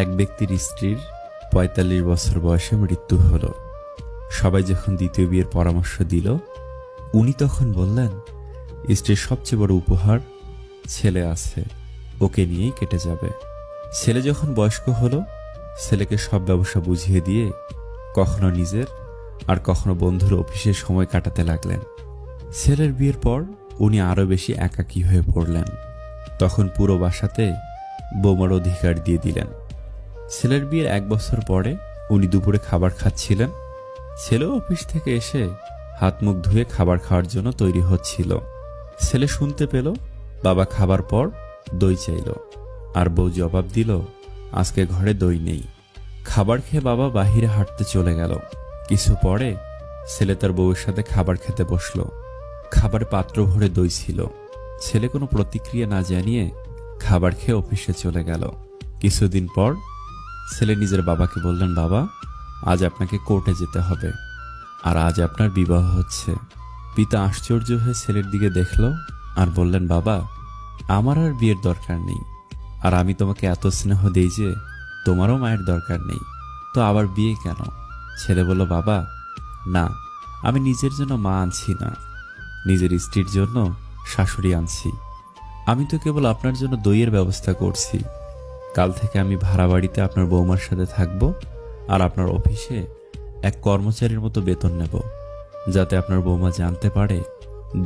এক ব্যক্তির স্ত্রীর ৪৫ বছর বয়সে মৃত্যু হলো। সবাই যখন দ্বিতীয় বিয়ের পরামর্শ দিল, উনি তখন বললেন, স্ত্রীর সবচেয়ে বড় উপহার ছেলে আছে, ওকে নিয়েই কেটে যাবে। ছেলে যখন বয়স্ক হলো, ছেলেকে সব ব্যবসা বুঝিয়ে দিয়ে কখনো নিজের আর কখনো বন্ধুর অফিসে সময় কাটাতে লাগলেন। ছেলের বিয়ের পর উনি আরো বেশি একাকী হয়ে পড়লেন। তখন পুরো বাসাতে বৌমার অধিকার দিয়ে দিলেন। ছেলের বিয়ের ১ বছর পরে উনি দুপুরে খাবার খাচ্ছিলেন। ছেলে অফিস থেকে এসে হাত মুখ ধুয়ে খাবার খাওয়ার জন্য তৈরি হচ্ছিল। ছেলে শুনতে পেল বাবা খাবার পর দই চাইল, আর বউ জবাব দিল, আজকে ঘরে দই নেই। খাবার খেয়ে বাবা বাহিরে হাঁটতে চলে গেল। কিছু পরে ছেলে তার বউয়ের সাথে খাবার খেতে বসল। খাবারে পাত্র ভরে দই ছিল। ছেলে কোনো প্রতিক্রিয়া না জানিয়ে খাবার খেয়ে অফিসে চলে গেল। কিছুদিন পর ছেলে নিজের বাবাকে বললেন, বাবা, আজ আপনাকে কোর্টে যেতে হবে, আর আজ আপনার বিবাহ হচ্ছে। পিতা আশ্চর্য হয়ে ছেলের দিকে দেখল আর বললেন, বাবা, আমার আর বিয়ের দরকার নেই, আর আমি তোমাকে এত স্নেহ দেই যে তোমারও মায়ের দরকার নেই, তো আবার বিয়ে কেন? ছেলে বলল, বাবা, না, আমি নিজের জন্য মা আনছি না, নিজের স্ত্রীর জন্য শাশুড়ি আনছি। আমি তো কেবল আপনার জন্য দইয়ের ব্যবস্থা করছি। কাল থেকে আমি ভাড়া বাড়িতে আপনার বৌমার সাথে থাকব, আর আপনার অফিসে এক কর্মচারীর মতো বেতন নেব, যাতে আপনার বৌমা জানতে পারে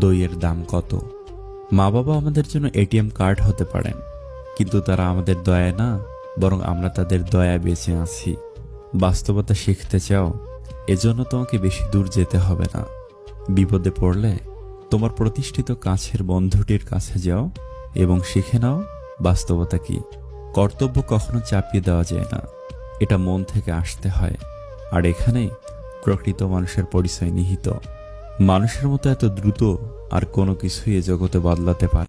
দইয়ের দাম কত। মা বাবা আমাদের জন্য এটিএম কার্ড হতে পারেন, কিন্তু তারা আমাদের দয়া না, বরং আমরা তাদের দয়া বেঁচে আছি। বাস্তবতা শিখতে চাও? এজন্য তোমাকে বেশি দূর যেতে হবে না। বিপদে পড়লে তোমার প্রতিষ্ঠিত কাছের বন্ধুটির কাছে যাও এবং শিখে নাও বাস্তবতা কি। কর্তব্য কখনো চাপিয়ে দেওয়া যায় না, এটা মন থেকে আসতে হয়, আর এখানেই প্রকৃত মানুষের পরিচয় নিহিত। মানুষের মতো এত দ্রুত আর কোনো কিছুই এ জগতে বদলাতে পারে